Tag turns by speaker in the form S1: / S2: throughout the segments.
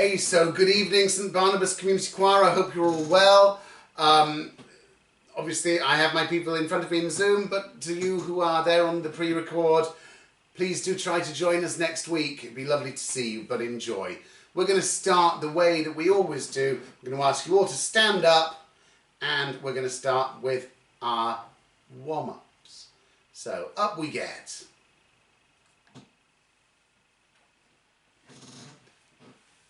S1: Okay, so good evening, St Barnabas Community Choir. I hope you're all well. Obviously, I have my people in front of me in Zoom, but to you who are there on the pre-record, please do try to join us next week. It'd be lovely to see you, but enjoy. We're going to start the way that we always do. I'm going to ask you all to stand up, and we're going to start with our warm-ups. So, up we get.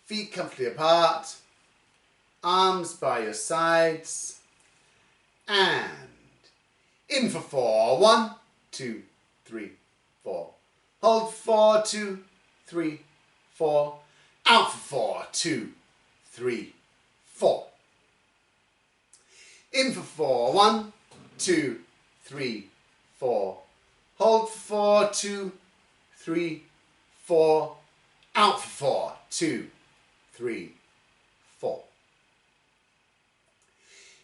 S1: Feet comfortably apart, arms by your sides, and in for 4. 1, 2, 3, 4. Hold 4, 2, 3, 4. Out for 4, 2, 3, 4. In for 4. 1, 2, 3, 4. Hold 4, 2, 3, 4. Out for 4, 2, 3, 4.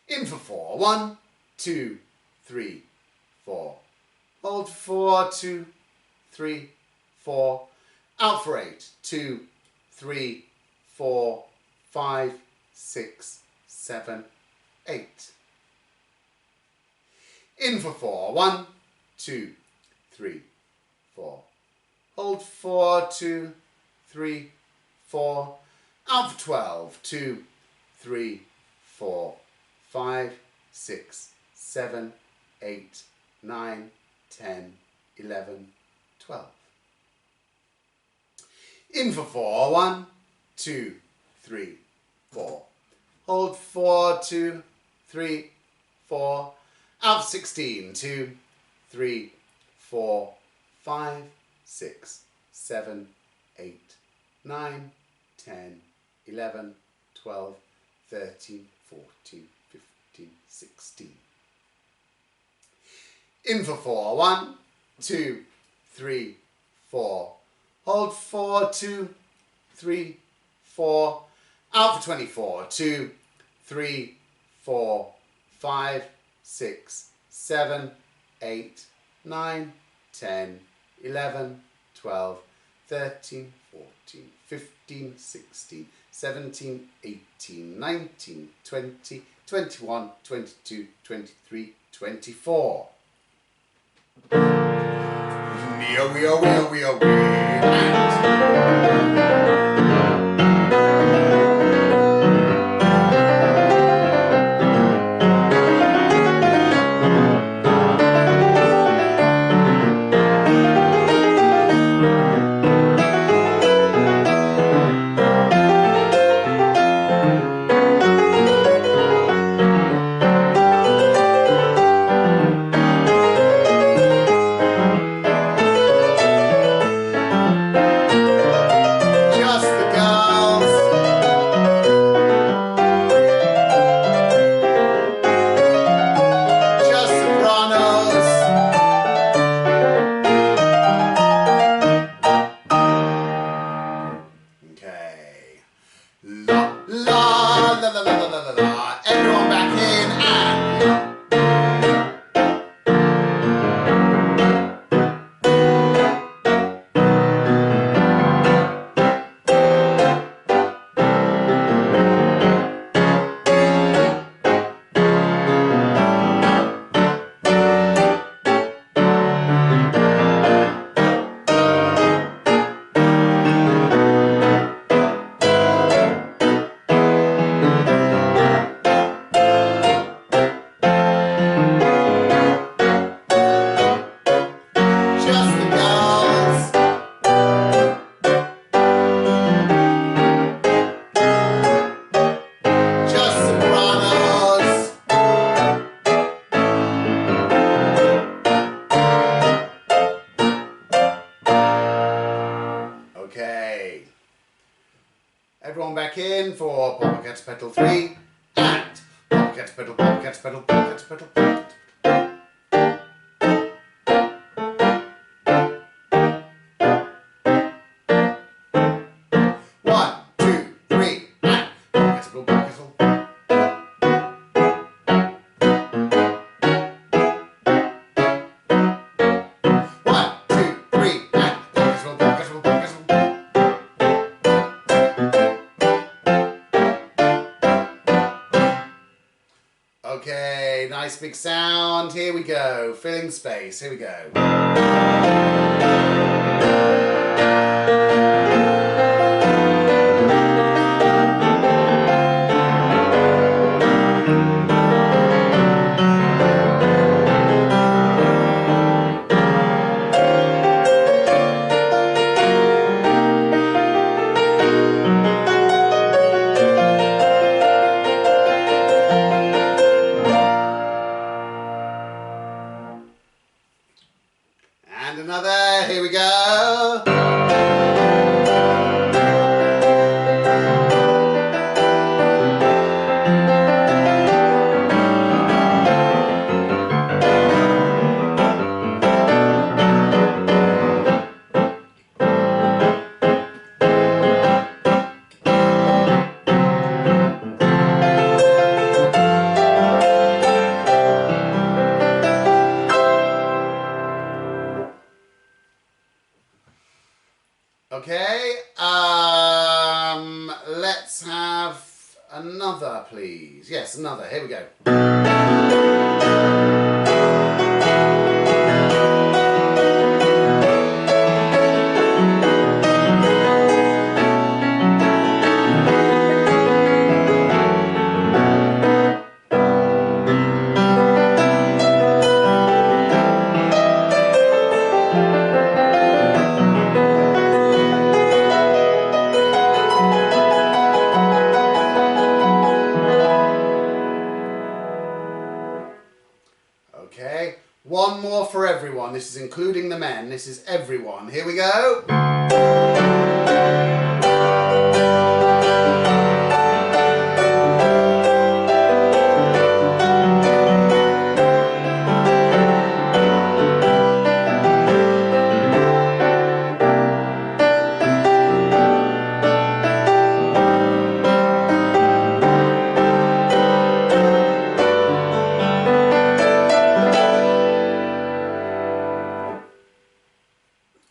S1: In for 4. 1, 2, 3, 4. Hold 4, 2, 3, 4. Out for 8. 2, 3, 4, 5, 6, 7, 8. In for 4. 1, 2, 3, 4. Hold 4, 2, 3, 4. Out for 12. 2, 3, 4, 5, 6, 7, 8, 9, 10, 11, 12. In for 4. 1, 2, 3, 4. Hold 4, 2, 3, 4. Out for 16. 2, 3, 4, 5, 6, 7, 8, 9, 10, 11, 12, 13, 14, 15, 16. In for 4. 1, 2, 3, 4. Hold 4, 2, 3, 4. Out for 24. 2, 3, 4, 5, 6, 7, 8, 9, 10, 11, 12, 13, 14, 15, 16, 17, 18, 19, 20, 21, 22, 23, 24. Everyone back in for Pop Cat's Pedal 3 and Pop Cat's Pedal, Pop Cat's Pedal, Pop Cat's Pedal, Pop Cat's Pedal. 1, 2, 3 and Pop Cat's Pedal, Pop Cat's Pedal. 1, 2, 3 and Pop Cat's Pedal, Pop Cat's Pedal, Pop Cat's Pedal. Nice big sound. Here we go. Filling space. Here we go. And another, here we go. Okay, let's have another, please. Yes, another. Here we go. Okay, one more for everyone. This is including the men. This is everyone. Here we go.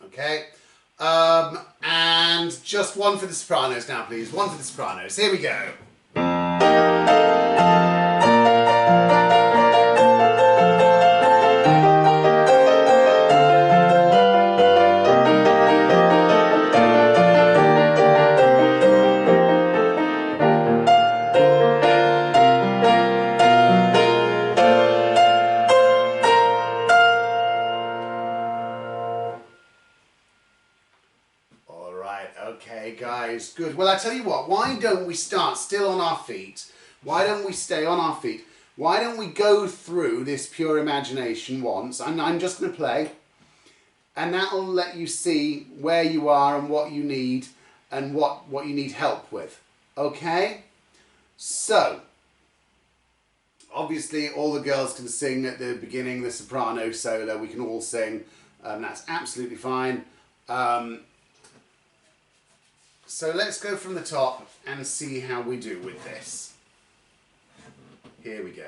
S1: Okay, and just one for the sopranos now, please. One for the sopranos. Here we go. Okay, guys, good. Well, I tell you what, why don't we start still on our feet? Why don't we stay on our feet? Why don't we go through this pure imagination once? I'm just going to play, and that'll let you see where you are and what you need and what you need help with. Okay? So, obviously all the girls can sing at the beginning, the soprano solo, we can all sing, that's absolutely fine. So let's go from the top and see how we do with this. Here we go.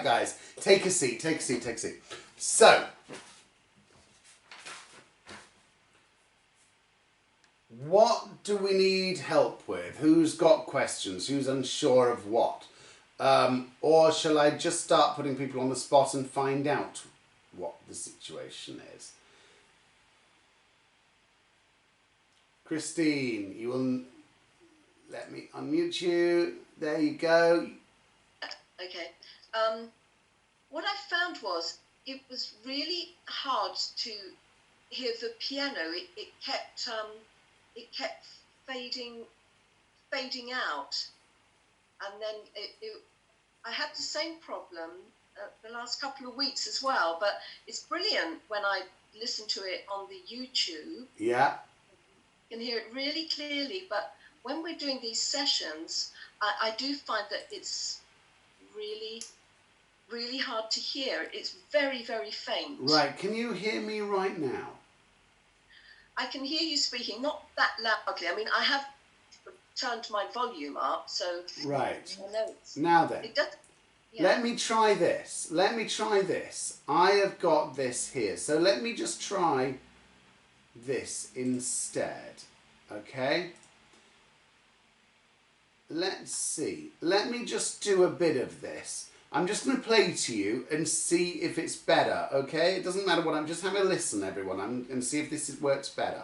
S1: right, guys, take a seat, take a seat, take a seat. So, what do we need help with? Who's got questions? Who's unsure of what? Or shall I just start putting people on the spot and find out what the situation is? Christine, you will let me unmute you. There you go.
S2: Okay. What I found was it was really hard to hear the piano. It kept fading out, and then I had the same problem the last couple of weeks as well. But it's brilliant when I listen to it on the YouTube.
S1: Yeah.
S2: You can hear it really clearly. But when we're doing these sessions, I do find that it's really hard to hear. It's very, very faint.
S1: Right. Can you hear me right now?
S2: I can hear you speaking, not that loudly. I mean, I have turned my volume up, so...
S1: Right.
S2: I know
S1: now then,
S2: it does, yeah.
S1: Let me try this. Let me try this. I have got this here. So let me just try this instead. Okay? Let's see. Let me just do a bit of this. I'm just going to play to you and see if it's better, okay? It doesn't matter what I'm just having a listen, everyone, and see if this works better.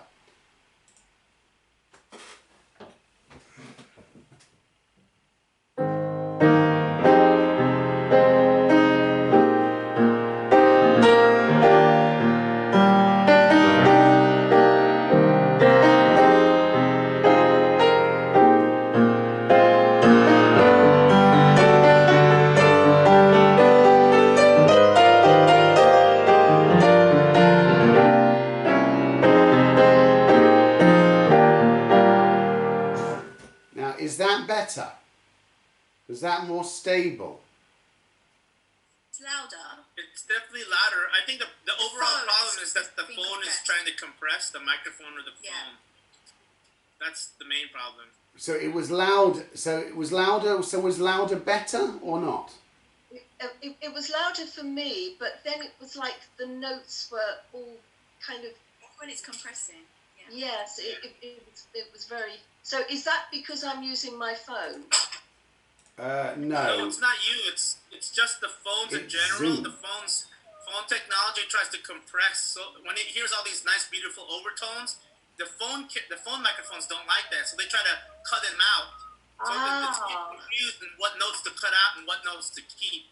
S1: Is that better? Is that more stable?
S3: It's louder.
S4: It's definitely louder. I think the overall problem is that the phone is trying to compress the microphone or the phone. That's the main problem.
S1: So it was loud. So it was louder. So was louder better or not?
S2: It was louder for me, but then it was like the notes were all kind of...
S3: When it's compressing. Yeah.
S2: Yes, it was very... So is that because I'm using my phone?
S1: No.
S4: No, it's not you. It's just the phones in general.
S1: Zoom.
S4: The phone technology tries to compress. So when it hears all these nice, beautiful overtones, the phone microphones don't like that. So they try to cut them out. So it's confused in what notes to cut out and what notes to keep.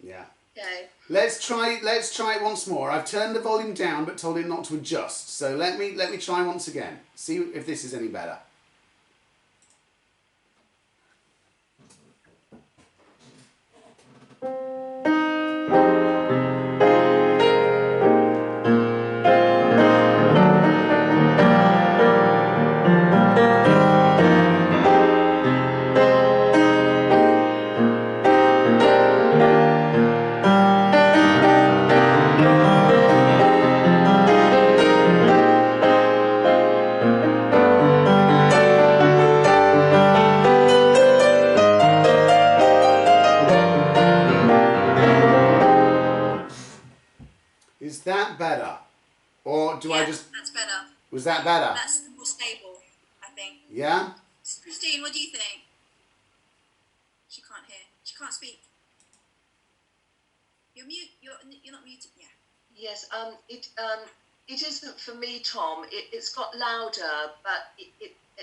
S1: Yeah.
S2: Okay.
S1: Let's try it once more. I've turned the volume down but told it not to adjust. So let me try once again. See if this is any better. Is that better? Or do I just...
S3: That's better.
S1: Was that better?
S3: That's more stable, I think.
S1: Yeah?
S3: Christine, what do you think? She can't hear. She can't speak. You're mute. You're not muted. Yeah.
S2: Yes. It isn't for me, Tom. It's got louder, but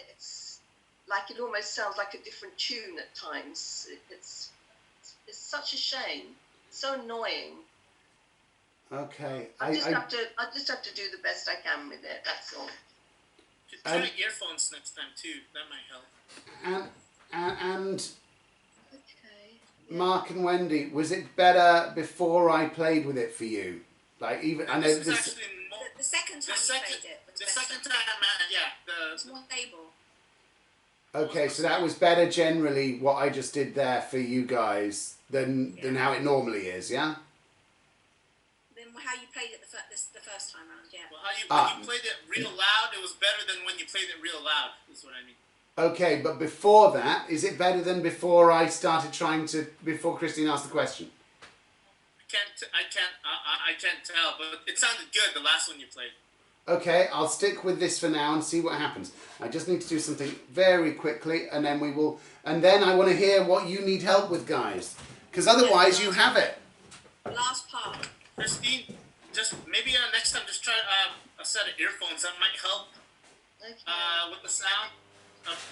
S2: it's like it almost sounds like a different tune at times. It's such a shame. It's so annoying.
S1: Okay.
S2: I just have to do the best I can with it. That's all.
S4: Try earphones next time too. That might help.
S1: And
S2: Okay. Yeah.
S1: Mark and Wendy, was it better before I played with it for you? Like even I know
S4: this is
S1: this.
S4: actually more,
S3: The second time you played it was
S4: the
S3: better.
S4: second time,
S3: It's more stable.
S1: Okay, so that was better generally what I just did there for you guys than how it normally is, yeah?
S3: Then how you played it the first time round, yeah.
S4: Well, when you played it real loud, it was better than when you played it real loud, is what I mean.
S1: Okay, but before that, is it better than before I started before Christine asked the question?
S4: I can't tell, but it sounded good. The last one you played.
S1: Okay, I'll stick with this for now and see what happens. I just need to do something very quickly, and then we will. And then I want to hear what you need help with, guys, because otherwise you have it.
S3: Last part.
S4: Christine, just maybe next time just try a set of earphones. That might help with the sound.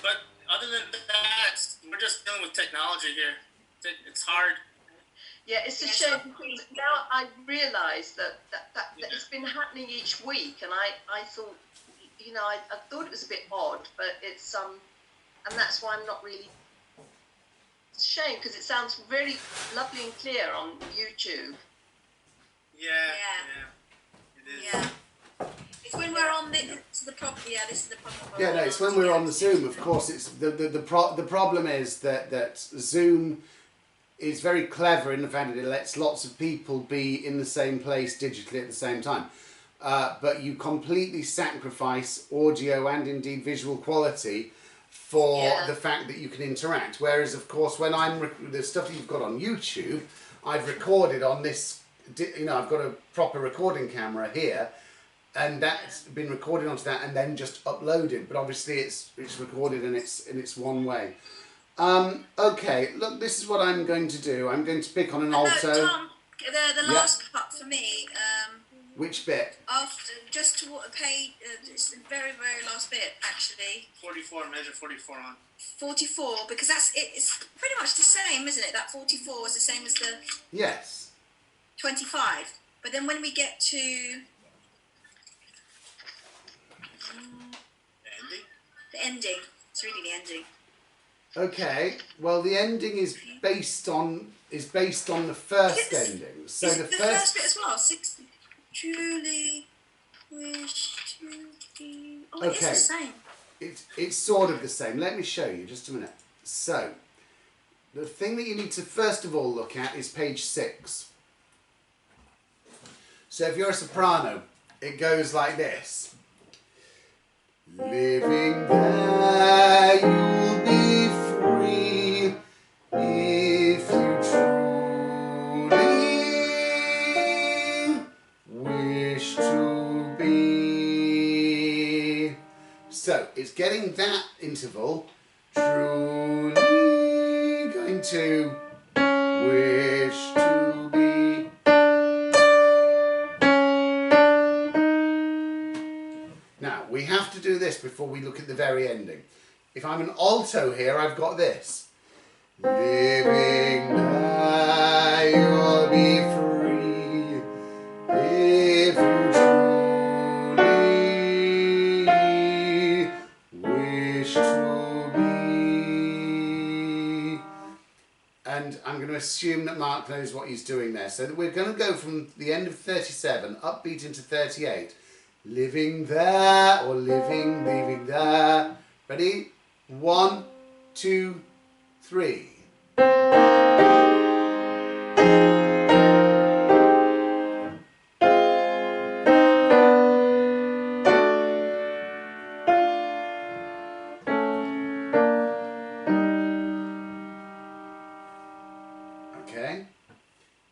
S4: But other than that, we're just dealing with technology here. It's hard.
S2: Yeah, it's a shame because now I realise that it's been happening each week, and I thought, I thought it was a bit odd, but it's and that's why I'm not really. It's a shame because it sounds very lovely and clear on YouTube.
S4: Yeah. It is.
S3: Yeah. It's when we're on the problem. Yeah, this is the problem.
S1: Yeah, no, it's when we're on the Zoom. Of course, it's the problem is that Zoom is very clever in the fact that it lets lots of people be in the same place digitally at the same time. But you completely sacrifice audio and indeed visual quality for the fact that you can interact. Whereas, of course, when the stuff that you've got on YouTube, I've recorded on this. I've got a proper recording camera here, and that's been recorded onto that and then just uploaded. But obviously, it's recorded and it's one way. Okay, look, this is what I'm going to do. I'm going to pick on an alto.
S3: No, Tom, the last part for me.
S1: Which bit?
S3: After just to pay, it's the very, very last bit actually.
S4: 44, measure 44 on.
S3: 44, because it's pretty much the same, isn't it? That 44 is the same as the.
S1: Yes.
S3: 25, but then when we get to. The ending. It's really the ending.
S1: Okay. Well, the ending is based on the first ending. So
S3: is
S1: the
S3: it the
S1: first
S3: bit as well. 60. Truly wish to be. Oh,
S1: okay.
S3: It is the same.
S1: It's sort of the same. Let me show you just a minute. So the thing that you need to first of all look at is page 6. So if you're a soprano, it goes like this. Living there, you'll be free if you truly wish to be. So it's getting that interval, truly going to wish to be. Now, we have to do this before we look at the very ending. If I'm an alto here, I've got this. Living there, you'll be free if you truly wish to be. And I'm going to assume that Mark knows what he's doing there. So we're going to go from the end of 37, upbeat into 38. Living there, or leaving there. Ready? 1, 2, 3. Okay.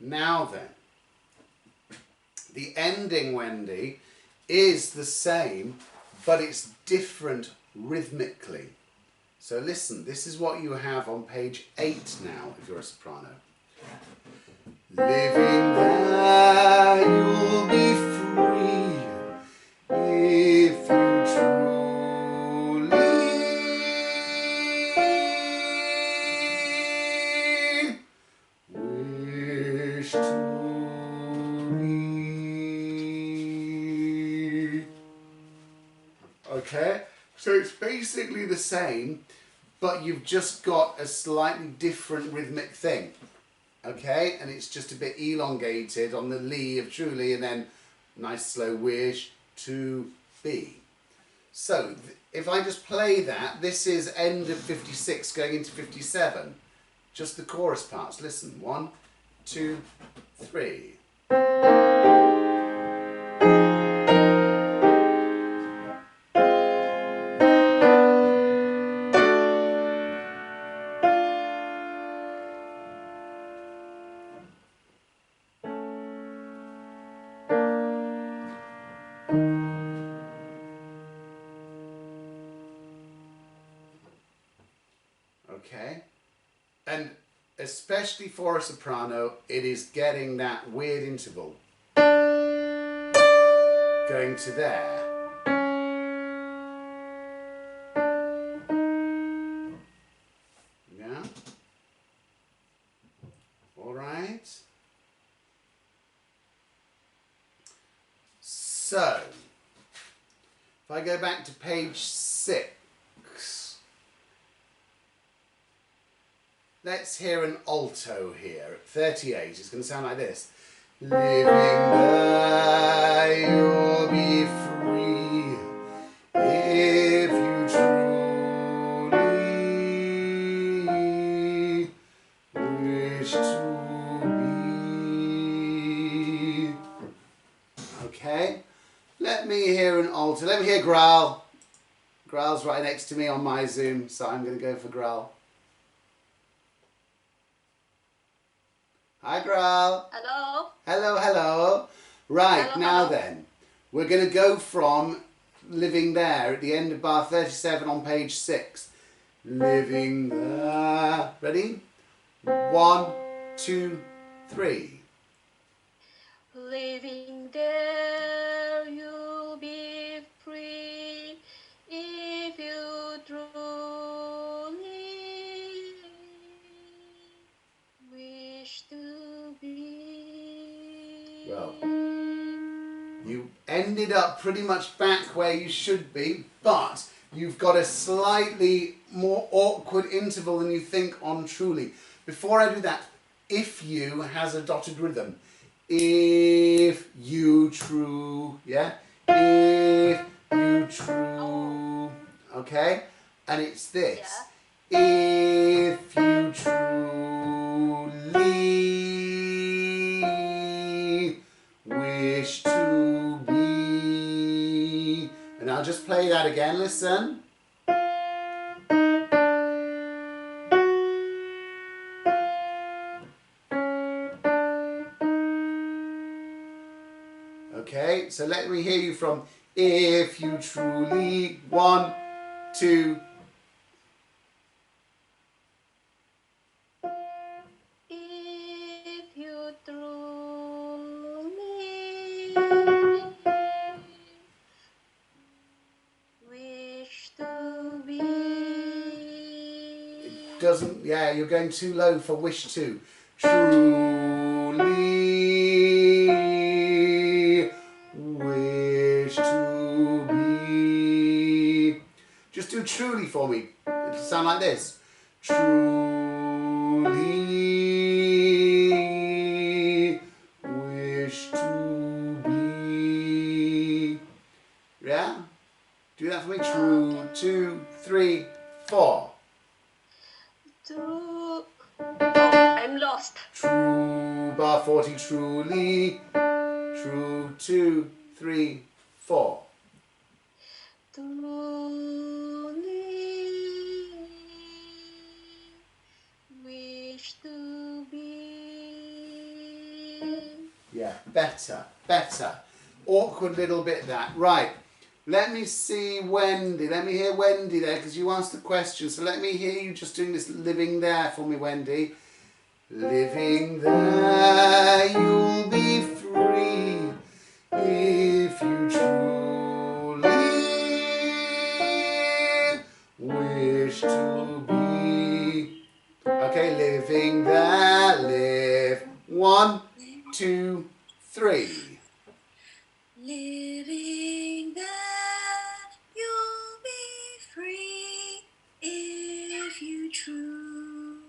S1: Now then, the ending, Wendy, is the same, but it's different rhythmically. So listen, this is what you have on page 8 now, if you're a soprano. Living there, you'll be free if you truly wish to be. Okay, so it's basically the same, but you've just got a slightly different rhythmic thing. Okay, and it's just a bit elongated on the lee of truly, and then nice slow wish to be. So if I just play that, this is end of 56 going into 57. Just the chorus parts. Listen, 1, 2, 3. especially for a soprano, it is getting that weird interval. Going to there. Yeah. All right. So, if I go back to page 6, let's hear an alto here at 38. It's going to sound like this. Living there, you'll be free if you truly wish to be. Okay, let me hear an alto. Let me hear growl. Growl's right next to me on my Zoom, so I'm going to go for growl. Hi, Growl.
S2: Hello.
S1: Hello, hello. Right,
S2: Hello,
S1: now
S2: hello.
S1: then, we're going to go from Living There at the end of bar 37 on page 6. Living there. Ready? 1, 2, 3.
S3: Living there, you'll be free if you truly wish to be.
S1: Well, you ended up pretty much back where you should be, but you've got a slightly more awkward interval than you think on Truly. Before I do that, if you has a dotted rhythm. If you true, yeah? If you true, okay? And it's this. If you truly wish to be. And I'll just play that again, listen. Okay, so let me hear you from if you truly 1, 2.
S3: If you truly wish to be.
S1: It doesn't, yeah, you're going too low for wish to. Truly wish to be. Just do truly for me. It'll sound like this. Truly wish to be. Yeah? Do that for me. True, 2, 3, 4.
S3: True. Oh, I'm lost.
S1: True, bar 40, truly. True, 2, 3, 4.
S3: Truly wish to be.
S1: Yeah, better, better. Awkward little bit that. Right, let me see Wendy. Let me hear Wendy there because you asked the question. So let me hear you just doing this living there for me, Wendy. Living there, you'll be free if you truly wish to be. Okay, living there, live. 1, 2, 3.
S3: Living there, you'll be free if you truly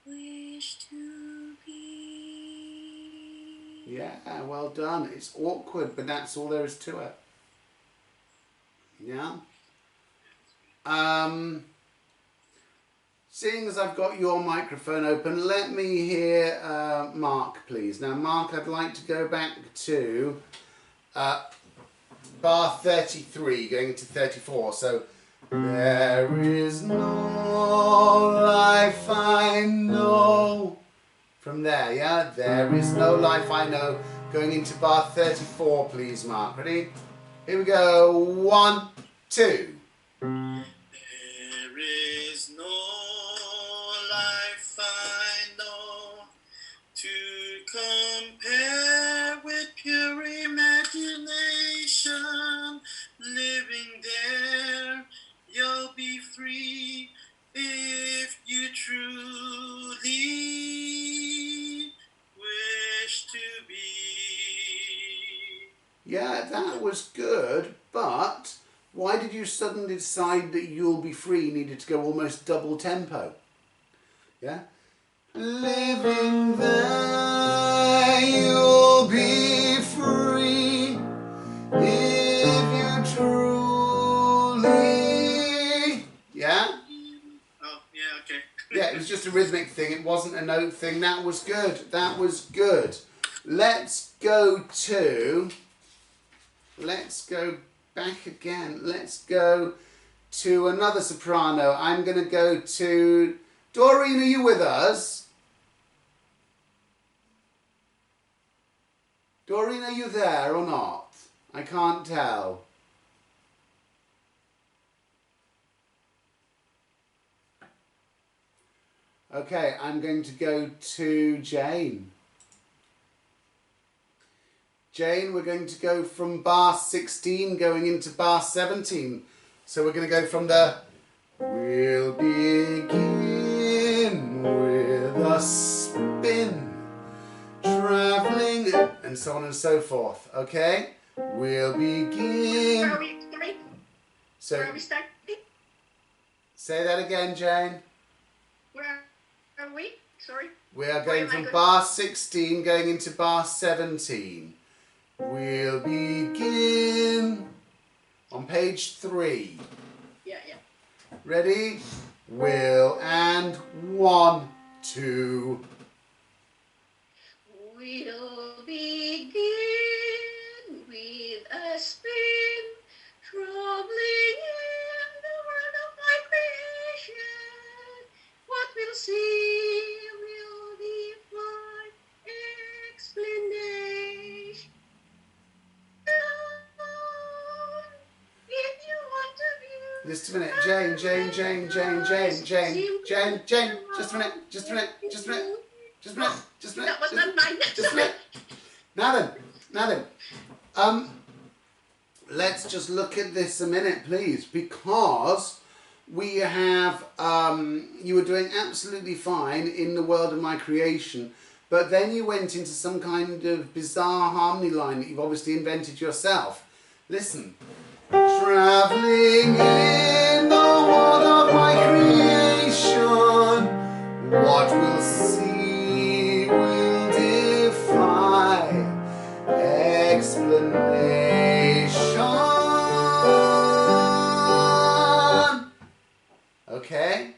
S3: wish to be.
S1: Yeah, well done. It's awkward, but that's all there is to it. Yeah. Seeing as I've got your microphone open, let me hear Mark, please. Now, Mark, I'd like to go back to bar 33, going into 34. So, there is no life I know. From there, yeah? There is no life I know. Going into bar 34, please, Mark. Ready? Here we go. 1, 2.
S4: There is no
S1: Yeah, that was good, but why did you suddenly decide that You'll Be Free needed to go almost double tempo? Yeah? Living there, you'll be free if you truly... Yeah?
S4: Oh, yeah, okay.
S1: Yeah, it was just a rhythmic thing. It wasn't a note thing. That was good. That was good. Let's go back again. Let's go to another soprano. I'm going to go to... Doreen, are you with us? Doreen, are you there or not? I can't tell. Okay, I'm going to go to Jane. Jane, we're going to go from bar 16 going into bar 17. So we're going to go from the We'll begin with a spin, travelling, and so on and so forth. Okay? We'll begin.
S2: Where are we starting?
S1: So,
S2: Where are we starting?
S1: say that again, Jane.
S2: Where are we? Sorry.
S1: We are
S2: Where
S1: going
S2: am I
S1: from
S2: going?
S1: bar 16 going into bar 17. We'll begin on page 3.
S2: Yeah.
S1: Ready? We'll and 1, 2.
S2: We'll begin with a spin, troubling in the world of my creation. What we'll see will defy explanation. If you want to view...
S1: Just a minute. Jane. Just a minute.
S2: That was not mine.
S1: Just a minute. Now then. Let's just look at this a minute, please, because we have, you were doing absolutely fine in the world of my creation, but then you went into some kind of bizarre harmony line that you've obviously invented yourself. Listen. Traveling in the world of my creation, what we'll see will defy explanation. Okay?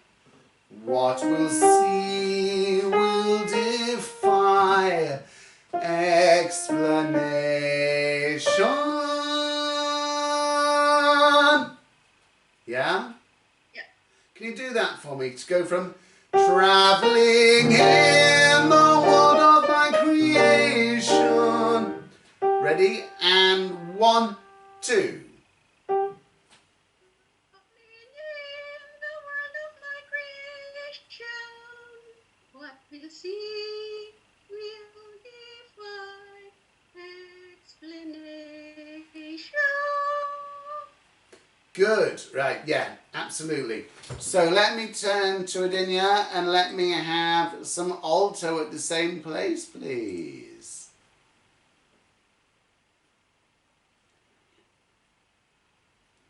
S1: What we'll see will defy explanation. Yeah?
S2: Yeah.
S1: Can you do that for me? To go from traveling in the world of my creation. Ready? And 1, 2.
S2: What we'll see will defy explanation.
S1: Good. Right, yeah, absolutely. So let me turn to Adinia and let me have some alto at the same place, please.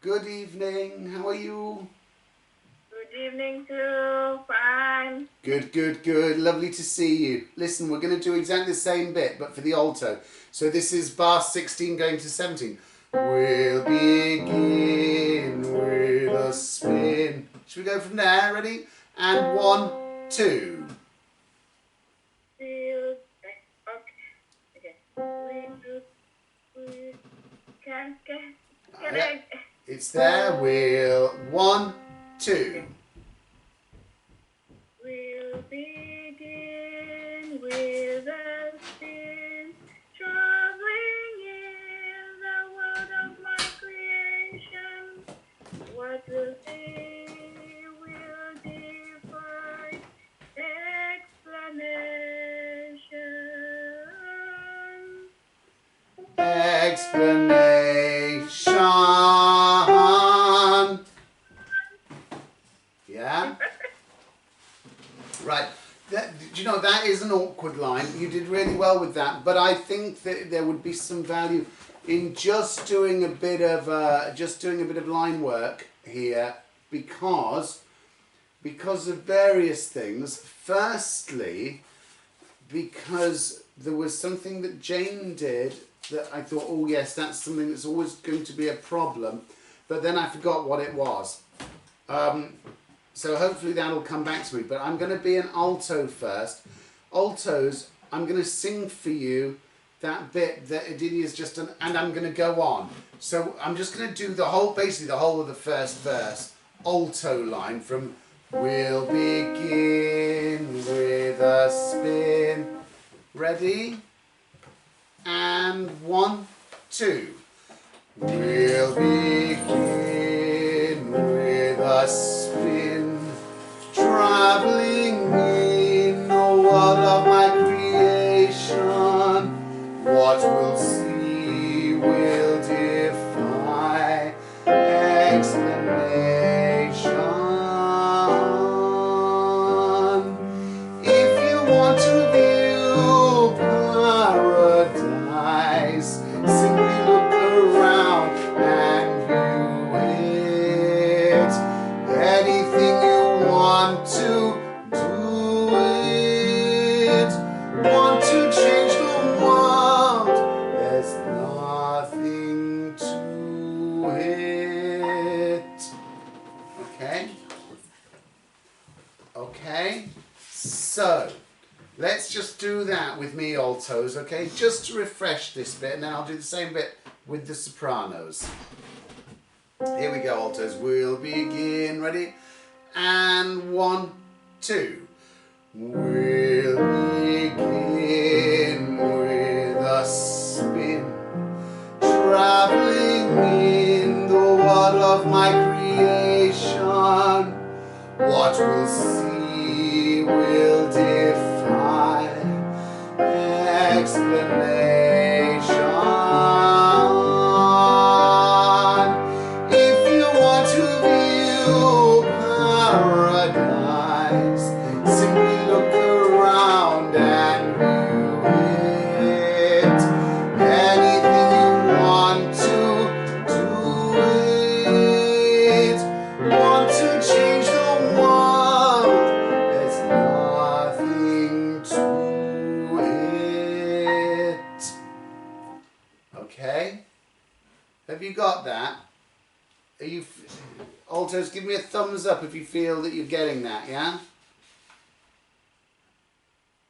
S1: Good evening. How are you?
S5: Good evening too. Fine.
S1: Good. Lovely to see you. Listen, we're going to do exactly the same bit, but for the alto. So this is bar 16 going to 17. We'll begin with a spin. Should we go from there? Ready? And 1, 2.
S5: Okay. Can I?
S1: It's there. We'll 1, 2.
S5: We'll begin with a spin, traveling in the world of my creation. What we'll see will defy
S1: Explanation. Yeah? Right. Do you know, that is an awkward line. You did really well with that, but I think that there would be some value in just doing a bit of line work here because of various things. Firstly, because there was something that Jane did that I thought, oh yes, that's something that's always going to be a problem, but then I forgot what it was. So hopefully that'll come back to me, but I'm going to be an alto first. Altos, I'm going to sing for you that bit that Adinia's just done, and I'm going to go on. So I'm just going to do basically the whole of the first verse, alto line from we'll begin with a spin. Ready? And 1, 2. We'll begin with a spin, traveling in the world of my creation. What we'll see will defy explanation. If you want to view paradise, simply look around and view it. Anything you want to do it. Want to change the world, there's nothing to it. Okay? Okay? So, let's just do that with me altos, okay? Just to refresh this bit, and then I'll do the same bit with the sopranos. Here we go, altos. We'll begin. Ready? And 1, 2. We'll begin with a spin, traveling in the world of my creation. What we'll see will defy explanation. If you want to view paradise, simply look around and view it. Anything you want to do it. Want to change the world, there's nothing to it. Okay? Have you got that? Are you altos, give me a thumbs up if you feel that you're getting that, yeah?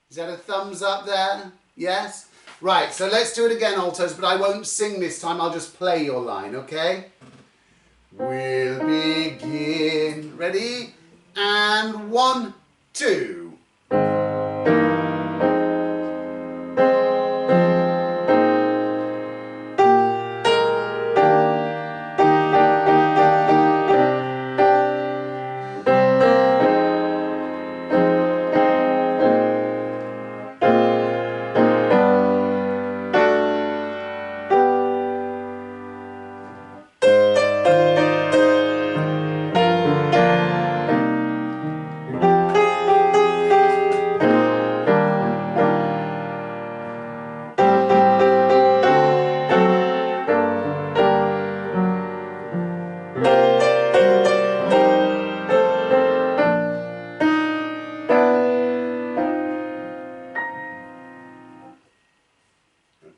S1: Is that a thumbs up there? Yes? Right, so let's do it again, altos, but I won't sing this time, I'll just play your line, okay? We'll begin. Ready? And 1, 2.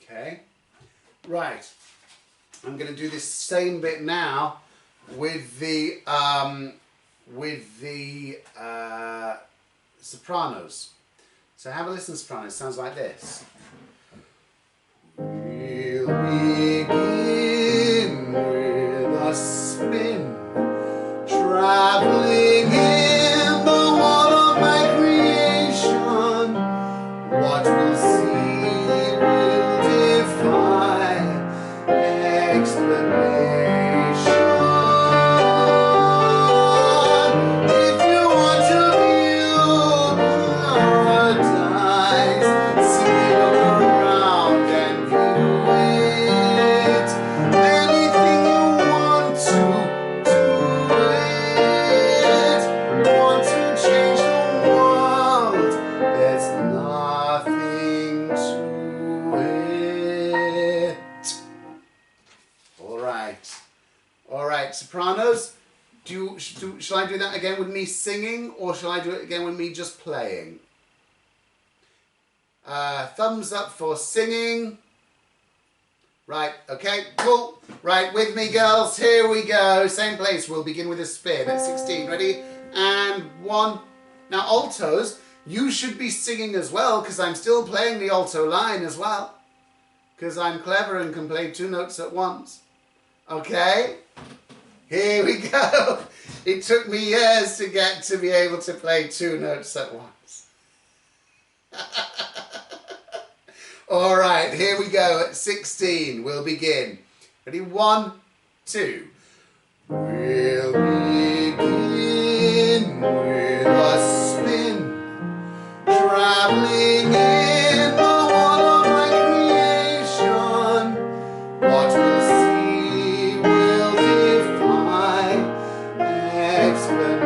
S1: Okay, right. I'm going to do this same bit now with the sopranos. So have a listen, sopranos. Sounds like this. We'll begin with a spin, traveling in the world of my creation. What we'll see will defy explanation. If you want to view paradise, see look around and view it. Anything you want to do it. Want to change the world, there's nothing to it. right, sopranos. Shall I do that again with me singing, or shall I do it again with me just playing? Thumbs up for singing. Right, okay, cool. Right, with me, girls. Here we go. Same place. We'll begin with a spin at 16. Ready? And 1. Now, altos, you should be singing as well, because I'm still playing the alto line as well. Because I'm clever and can play 2 notes at once. Okay? Here we go. It took me years to get to be able to play 2 notes at once. All right, here we go at 16. We'll begin. Ready? 1, 2. We'll begin with a spin, traveling in the world of my creation. What we'll see will defy explanation.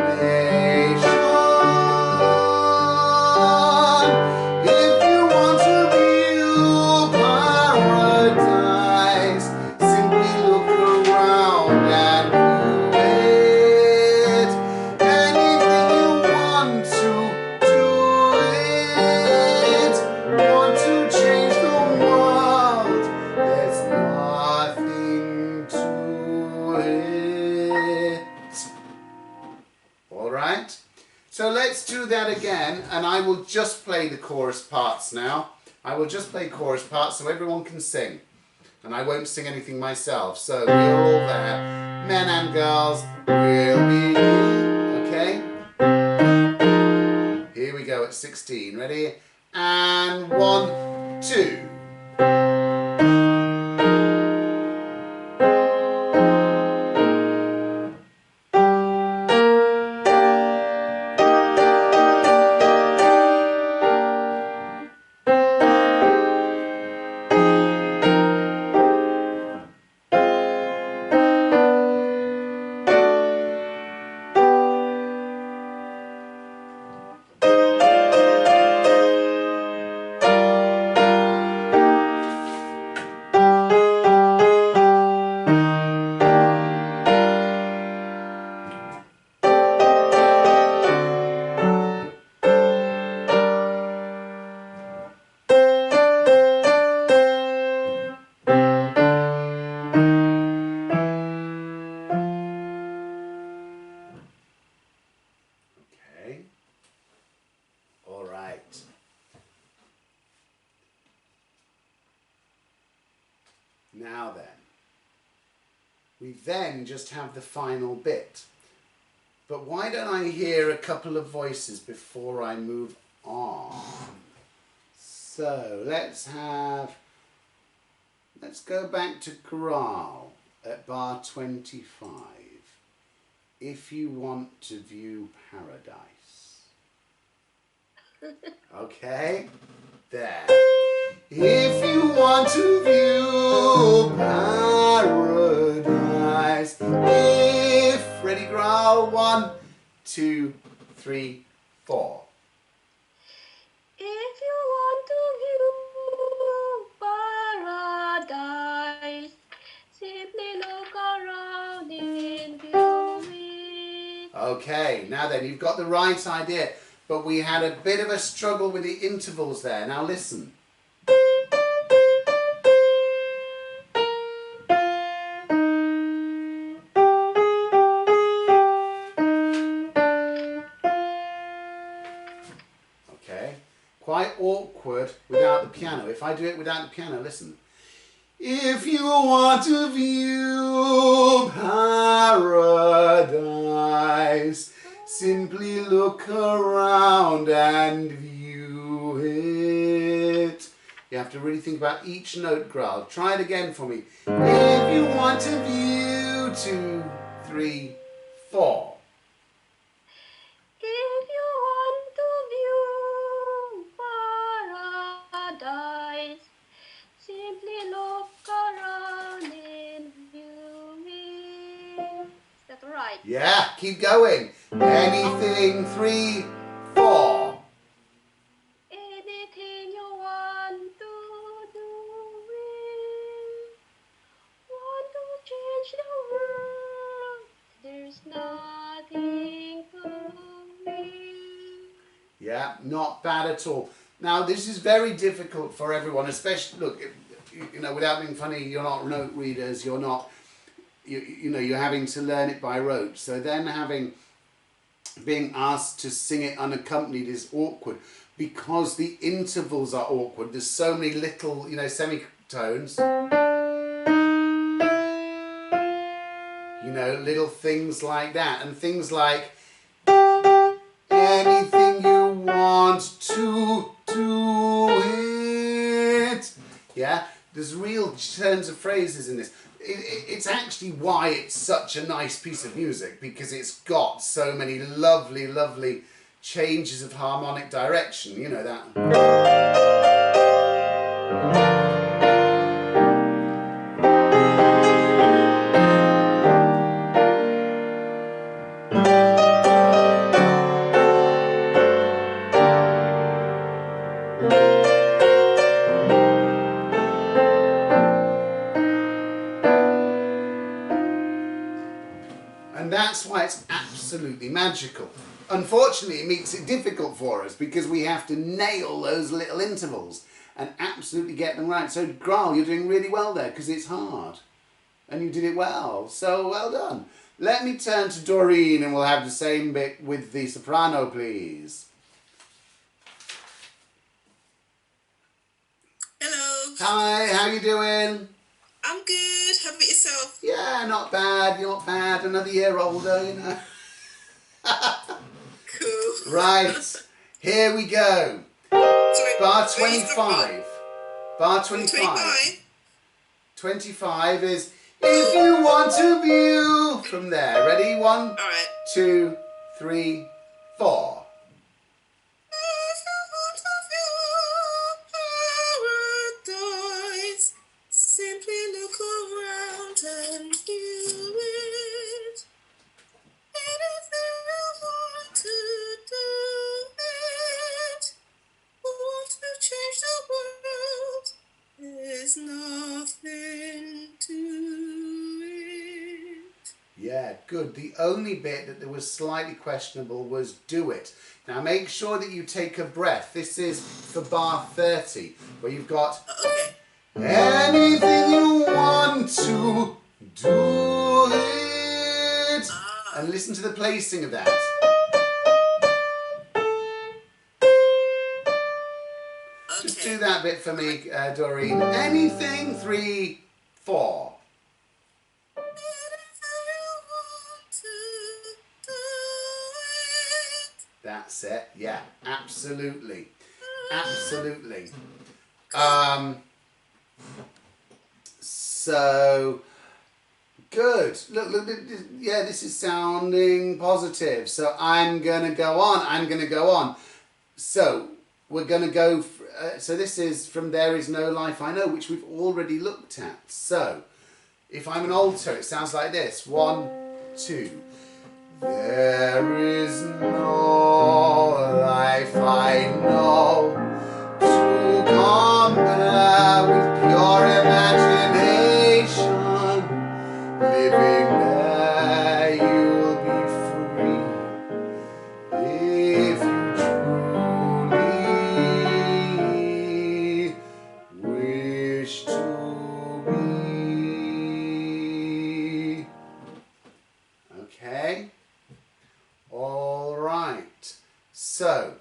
S1: If you want to view paradise, simply look around and view it. Anything you want to do it. Want to change the world, there's nothing to it. All right? So let's do that again, and I will just play the chorus parts now. I will just play chorus parts so everyone can sing. And I won't sing anything myself. So we're all there. Men and girls, we'll begin. Okay? Here we go at 16. Ready? And 1, 2. Okay. All right. Now then, we then just have the final bit. But why don't I hear a couple of voices before I move on? So let's go back to Graal at bar 25. If you want to view paradise. Okay, there. If you want to view paradise, if, ready, growl, 1, 2, 3, 4.
S3: If you want to view paradise, simply look around and view it.
S1: Okay, now then, you've got the right idea, but we had a bit of a struggle with the intervals there. Now listen. Okay, quite awkward without the piano. If I do it without the piano, listen. If you want to view paradise, simply look around and view it. You have to really think about each note, Graal. Try it again for me. If you want to view, 2, 3, 4.
S3: If you want to view paradise, simply look around and view it. Is that right?
S1: Yeah, keep going. Anything, 3, 4.
S3: Anything you want to do it. Want to change the world.
S1: Yeah, not bad at all. Now, this is very difficult for everyone, especially, look, you know, without being funny, you're not note readers, you're not, you know, you're having to learn it by rote. So then being asked to sing it unaccompanied is awkward because the intervals are awkward. There's so many little, you know, semitones. You know, little things like that. And things like, anything you want to do it. Yeah, there's real turns of phrases in this. It's actually why it's such a nice piece of music, because it's got so many lovely, lovely changes of harmonic direction. You know that. And that's why it's absolutely magical. Unfortunately, it makes it difficult for us because we have to nail those little intervals and absolutely get them right. So, Graal, you're doing really well there because it's hard. And you did it well. So, well done. Let me turn to Doreen and we'll have the same bit with the soprano, please.
S3: Hello.
S1: Hi, how you doing?
S3: I'm good. How about yourself?
S1: Yeah, not bad, not bad. Another year older, you know.
S3: Cool.
S1: Right, here we go.
S3: Sorry,
S1: Bar
S3: where you stop
S1: 25. Bar 25.
S3: 25.
S1: 25 is if you want to view. From there. Ready? 1,
S3: All right.
S1: 2, 3, 4.
S3: Paradise. Simply look around and view it. Anything you want to do it. Want to change the world. There's nothing to it.
S1: Yeah, good. The only bit that was slightly questionable was do it. Now make sure that you take a breath. This is for bar 30, where you've got
S3: Okay.
S1: anything you want to do it. And listen to the placing of that. Just do that bit for me, Doreen. Anything, 3, 4. That's it. Yeah, absolutely. Absolutely. So, good. Look, yeah, this is sounding positive. So I'm going to go on. So, we're going to go, so this is from There Is No Life I Know, which we've already looked at. So, if I'm an alto, it sounds like this. 1, 2. There is no life I know to compare with pure imagination. Living there, you'll be free if you truly wish to be. Okay? All right. So,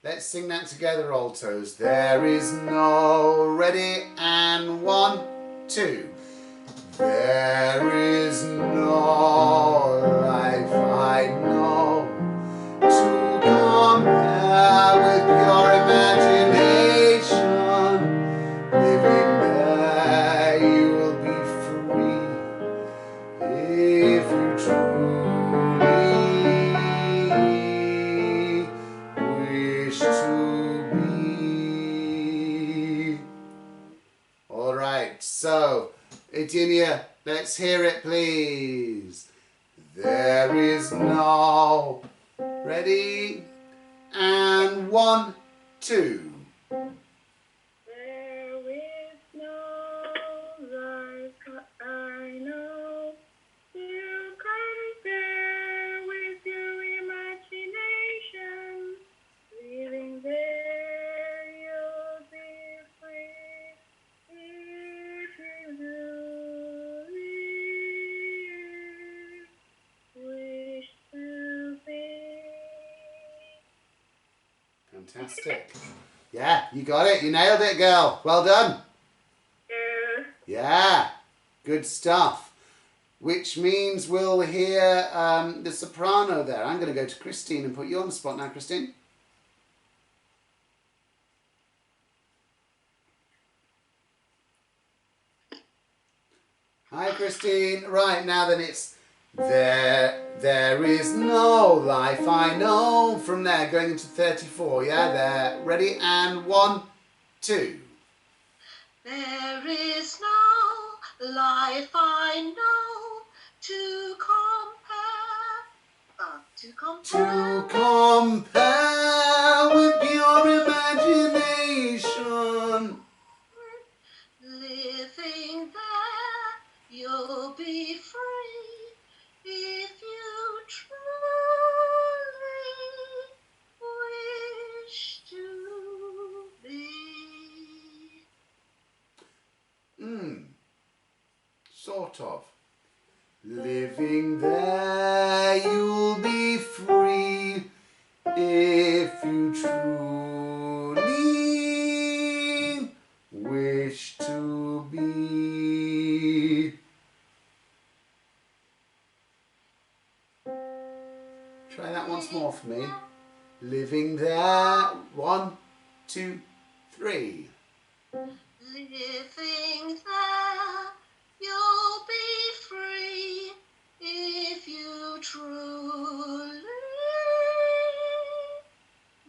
S1: let's sing that together, altos. There is no, ready, and 1, 2. There is no life I know to compare with your imagination. Living there, you will be free if you truly wish to be. All right, so Eugenia, let's hear it, please. There is no, ready, and 1, 2.
S5: There is no life I know to compare with your imagination.
S1: Fantastic. Yeah, you got it. You nailed it, girl. Well done. Yeah, good stuff. Which means we'll hear the soprano there. I'm going to go to Christine and put you on the spot now, Christine. Hi, Christine. Right, now then it's there is no life I know. From there, going into 34, yeah? There. Ready? And 1, 2.
S2: There is no life I know to compare.
S1: To compare with pure imagination.
S2: Living there, you'll be free if you truly wish to be.
S1: Sort of. Living there, you'll be free if you truly wish to be. Try that once more for me. Living there. 1, 2, 3.
S2: Living there, you'll be free if you truly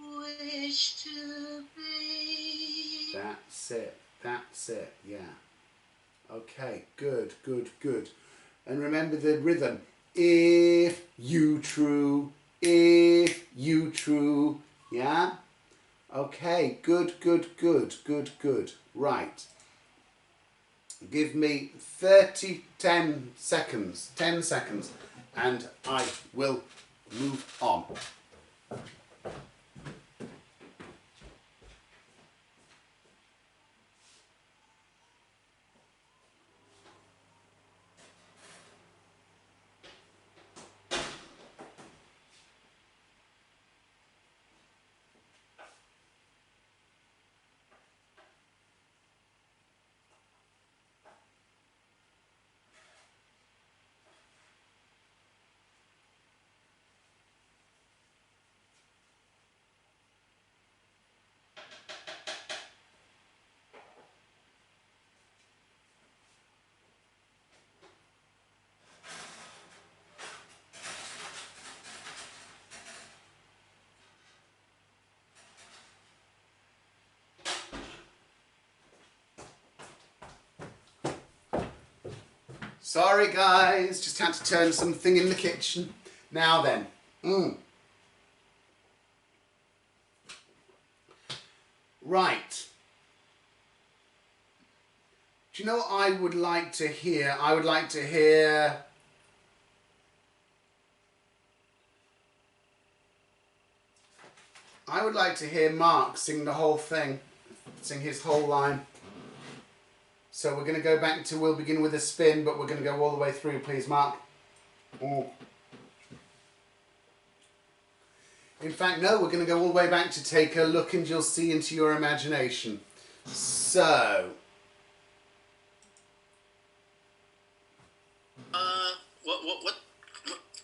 S2: wish to be.
S1: That's it. That's it. Yeah. Okay. Good. Good. Good. And remember the rhythm. If you true. If you true. Yeah. Okay. Good. Good. Good. Good. Good. Right. Give me 10 seconds, and I will move on. Sorry guys, just had to turn something in the kitchen. Now then. Right. Do you know what I would like to hear? I would like to hear... Mark sing the whole thing. Sing his whole line. So we're going to go back to, we'll begin with a spin, but we're going to go all the way through, please, Mark. Oh. In fact, no, we're going to go all the way back to Take a Look and You'll See Into Your Imagination. So...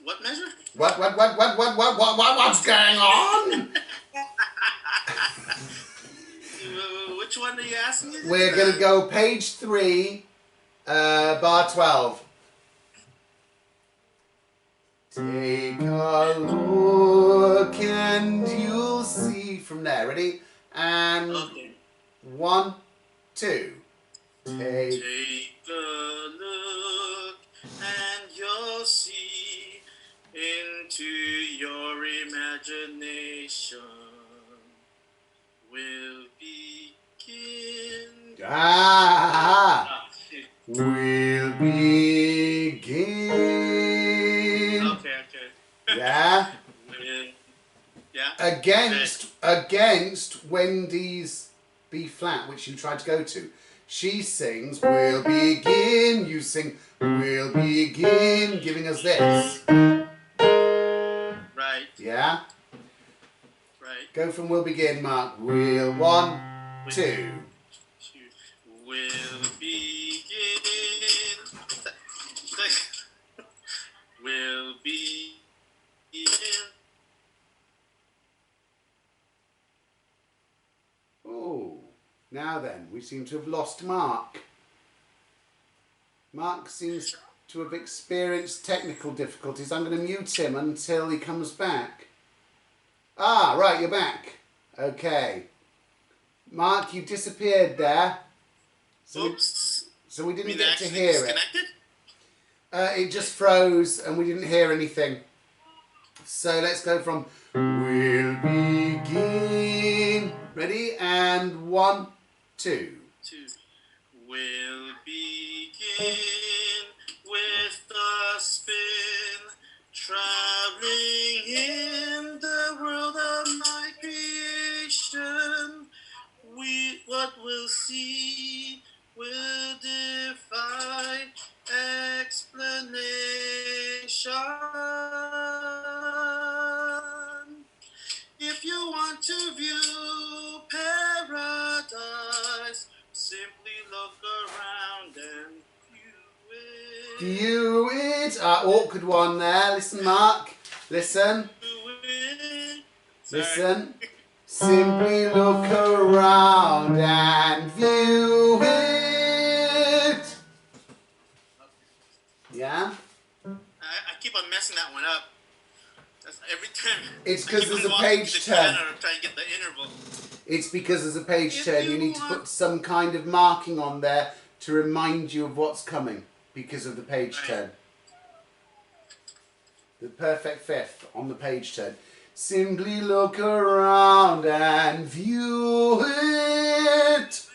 S4: What measure?
S1: What's going on?
S4: Which one are you asking me?
S1: We're going to go page 3, bar 12. Take a look and you'll see from there. Ready? And
S4: okay.
S1: 1, 2.
S4: Take a look and you'll see into your imagination. Will begin.
S1: We'll begin.
S4: Okay.
S1: Yeah.
S4: Yeah.
S1: Against Wendy's B flat, which you tried to go to. She sings, we'll begin. You sing, we'll begin, giving us this.
S4: Right.
S1: Yeah?
S4: Right. Alright.
S1: Go from we'll begin, Mark. We'll 1, 2.
S4: We'll begin. We'll begin.
S1: Oh, now then, we seem to have lost Mark. Mark seems to have experienced technical difficulties. I'm going to mute him until he comes back. Ah, right, you're back. Okay. Mark, you disappeared there.
S4: Oops.
S1: So we didn't
S4: You mean
S1: get to
S4: actually
S1: hear
S4: disconnected?
S1: it. It just froze and we didn't hear anything. So let's go from we'll begin. Ready? And 1, 2.
S4: We'll begin with the spin, traveling in the world of my creation. What we'll see will defy explanation. If you want to view paradise, simply look around and view it.
S1: View it. Awkward one there. Listen, Mark. Listen. Listen. Simply look around and view it. Yeah?
S4: I keep on messing that one up. That's every time.
S1: It's because there's a page turn.
S4: I'm trying to get the interval.
S1: It's because there's a page turn. You need to put some kind of marking on there to remind you of what's coming because of the page turn. The perfect fifth on the page turn. Simply look around and view it.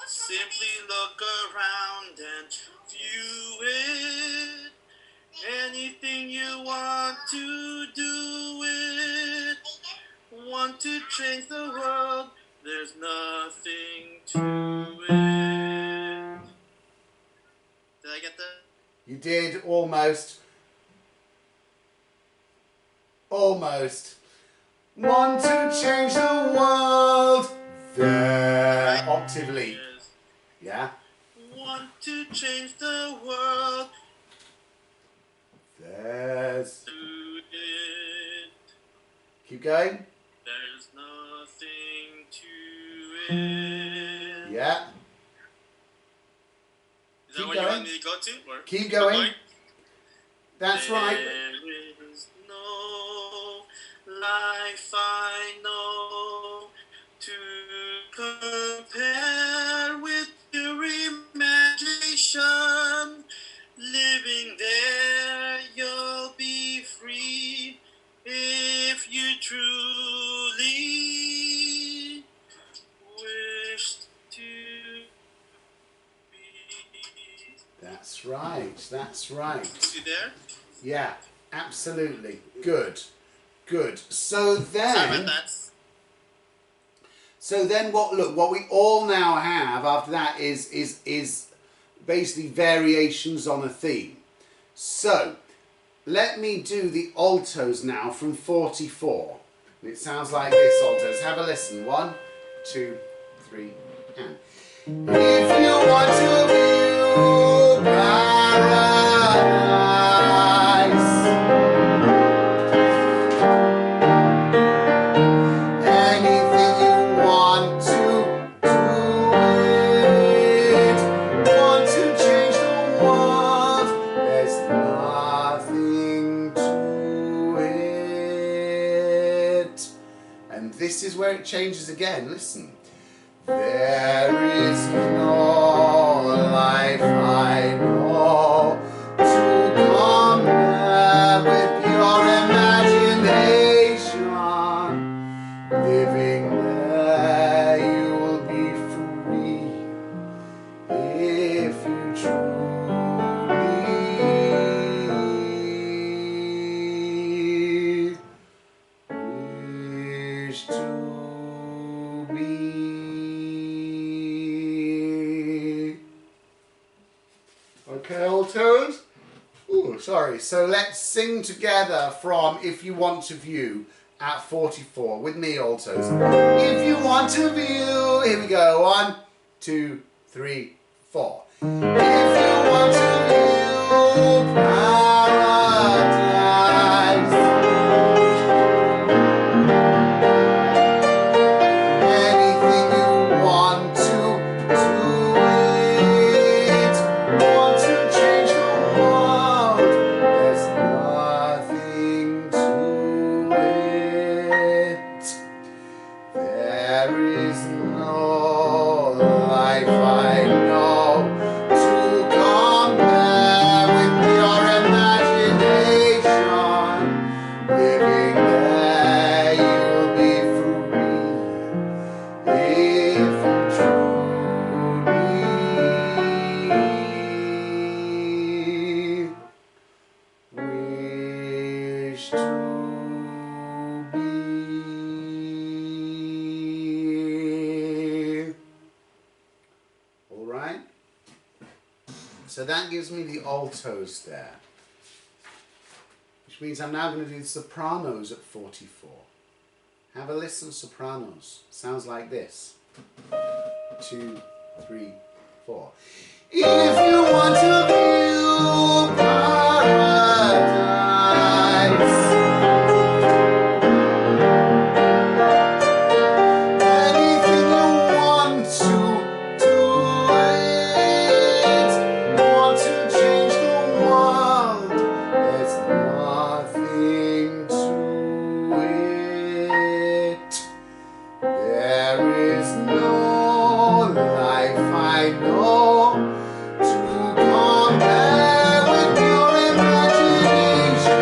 S4: Simply look around and view it. Anything you want to do it. Want to change the world, there's nothing to it. Did I get that?
S1: You did, almost. Almost. Want to change the world. There. Octave leap. Yeah?
S4: Want to change the world.
S1: There's.
S4: Do it.
S1: Keep going.
S4: There's nothing to it.
S1: Yeah.
S4: Is that what you want me to go to? Or
S1: keep going. That's right.
S4: There is no life I know to compare with your imagination. Living there, you'll be free if you truly wish to be.
S1: That's right. That's right.
S4: You there?
S1: Yeah, absolutely. Good. Good. So
S4: Sorry about
S1: then,
S4: that.
S1: what we all now have after that is basically variations on a theme. So let me do the altos now from 44. And it sounds like this, altos. Have a listen. 1, 2, 3, and. If you want to view paradise, anything you want to do it, want to change the world, there's nothing to it. And this is where it changes again, listen. There is no life I know to compare with your imagination. Living there, you'll be free if you truly wish to be. Okay, altos? Ooh, sorry. So let's sing together from If You Want to View at 44 with me, altos. If you want to view, here we go. 1, 2, 3, 4. If you want to view paradise, anything you want to do it, want to change the world, there's nothing to it. There is no life I know to compare with your imagination. Living there, you'll be free if you truly wish to be. All right. So that gives me the altos there, which means I'm now going to do the sopranos at 44. Have a listen, sopranos. Sounds like this. 2, 3, 4. If you want to view paradise, anything you want to do it, want to change the world, there's nothing to it. There is no life I know to compare with your imagination.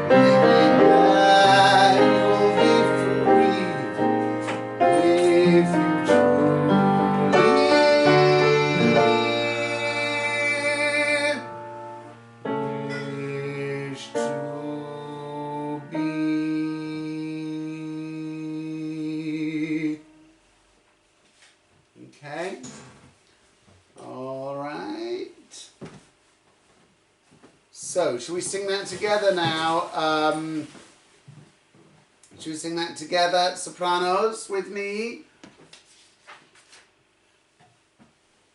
S1: Living there, you'll be free if you truly wish to be. Okay. All right. So, shall we sing that together now? Shall we sing that together, sopranos, with me?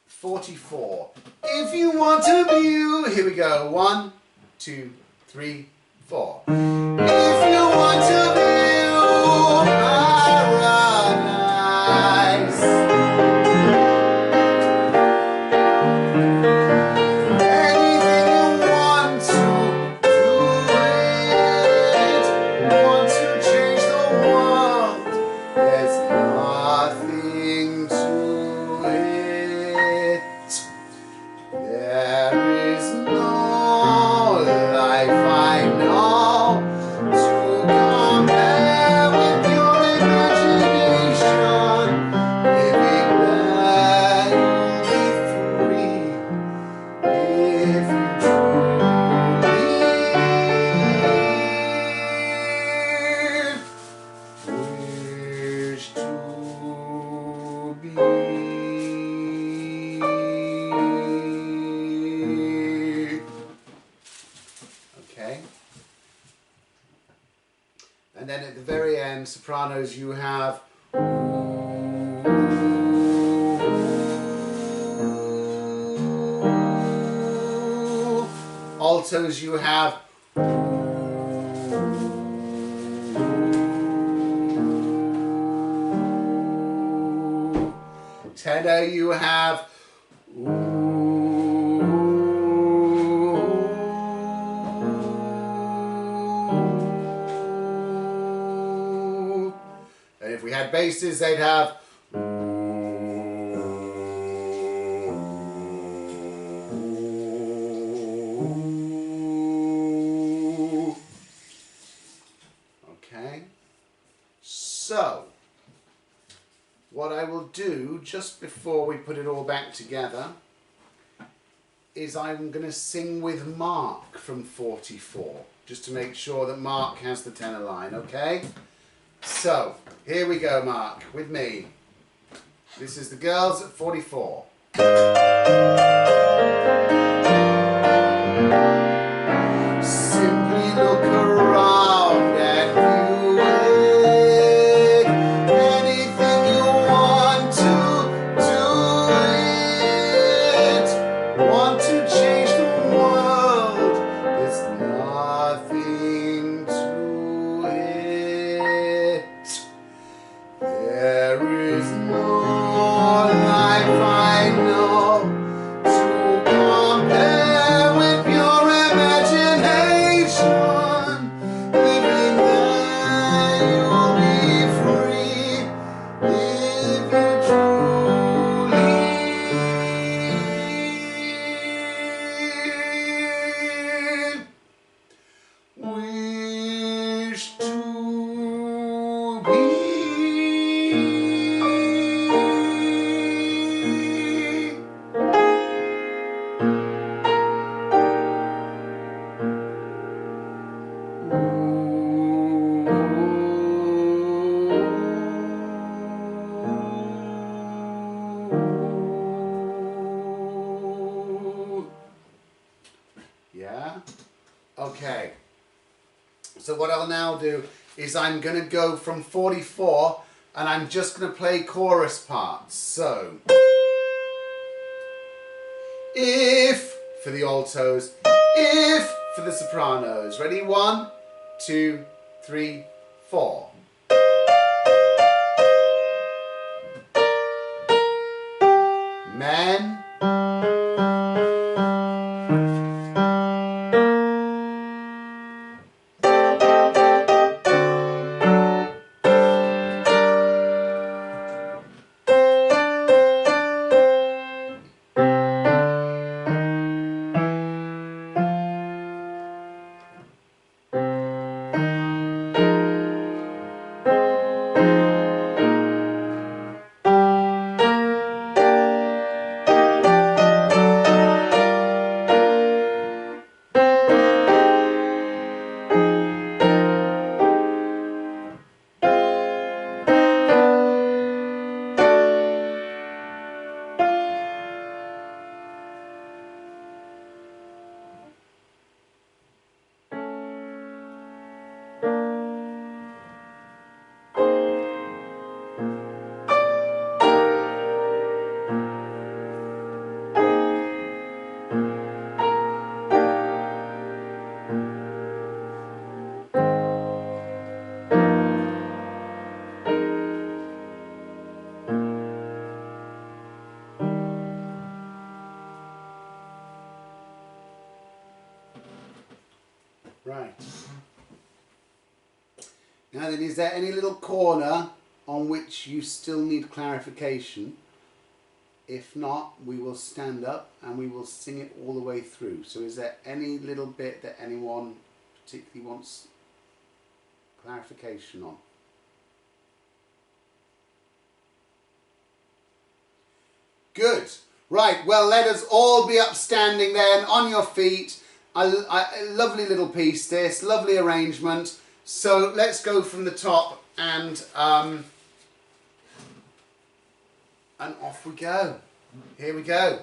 S1: 44. If you want to view, here we go. 1, 2, 3, 4. If you want to view paradise, anything you want to do it, want to change the world, there's nothing to it. There is no life I know to compare with your imagination. Living there, you'll be free if you truly wish to be. Okay. And then at the very end, sopranos, you have altos, you have tenor, you have and if we had basses, they'd have okay. So what I will do just before we put it all back together is I'm going to sing with Mark from 44, just to make sure that Mark has the tenor line, okay? So, here we go, Mark, with me. This is the girls at 44. Want to change the world. There's nothing to it. There is no life I know to compare with your imagination. Living there, you'll be free if you truly wish to be. Yeah? Okay. So what I'll now do is I'm going to go from 44 and I'm just going to play chorus parts. So, if for the altos, if for the sopranos. Ready? 1, 2, 3, 4. Men. Right. Now then, is there any little corner on which you still need clarification? If not, we will stand up and we will sing it all the way through. So is there any little bit that anyone particularly wants clarification on? Good. Right, well, let us all be upstanding then, on your feet. A lovely little piece this, lovely arrangement. So let's go from the top and off we go. Here we go.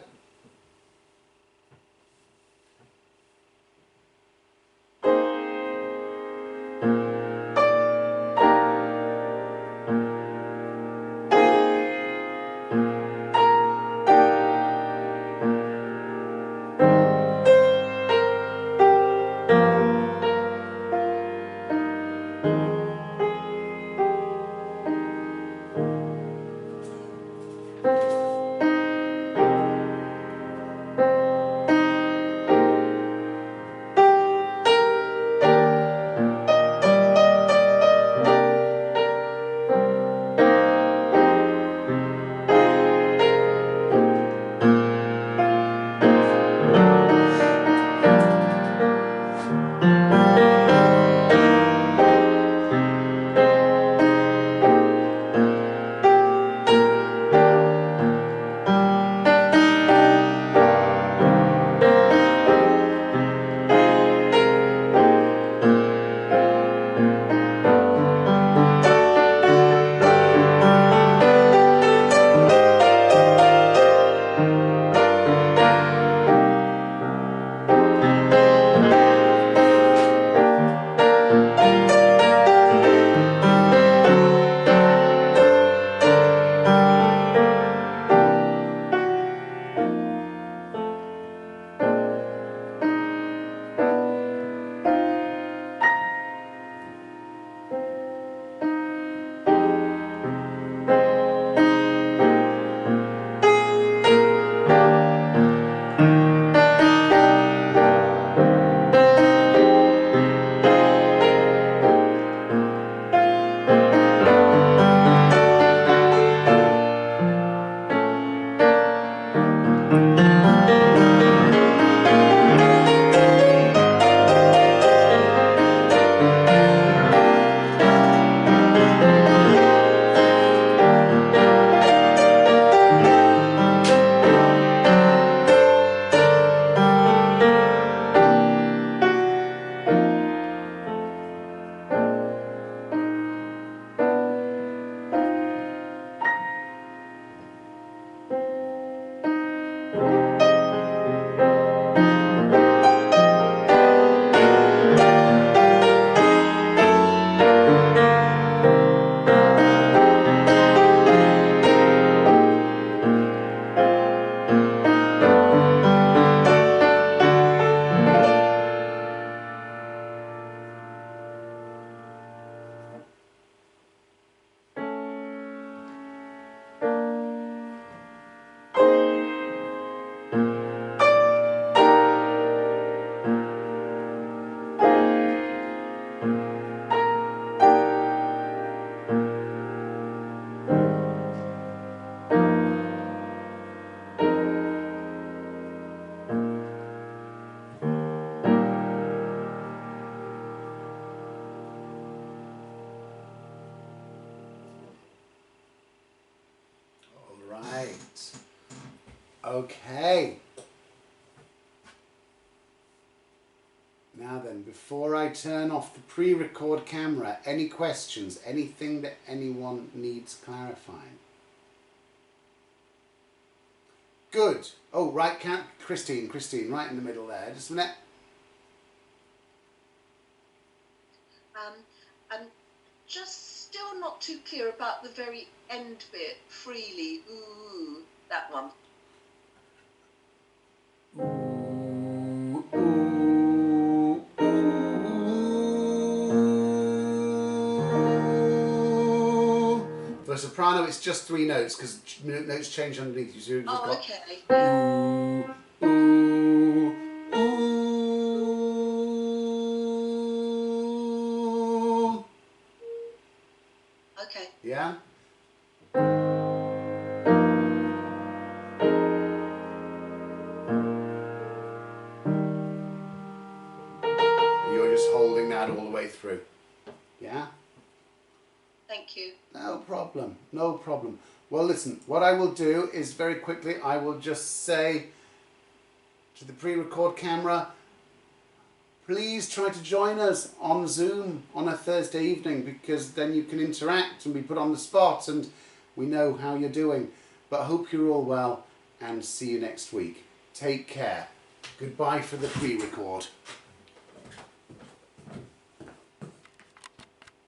S1: Okay. Now then, before I turn off the pre-record camera, any questions? Anything that anyone needs clarifying? Good. Oh, right, Christine, right in the middle there. Just a minute.
S2: I'm just still not too clear about the very end bit. Freely, ooh, that one.
S1: Ooh, ooh, ooh. For soprano, it's just 3 notes because notes change underneath you. So you've just got
S2: Okay.
S1: ooh, ooh, ooh.
S2: Okay.
S1: Yeah? You're just holding that all the way through. Yeah?
S2: Thank you.
S1: No problem, no problem. Well, listen, what I will do is very quickly, I will just say to the pre-record camera, please try to join us on Zoom on a Thursday evening, because then you can interact and be put on the spot and we know how you're doing. But I hope you're all well and see you next week. Take care. Goodbye for the pre-record.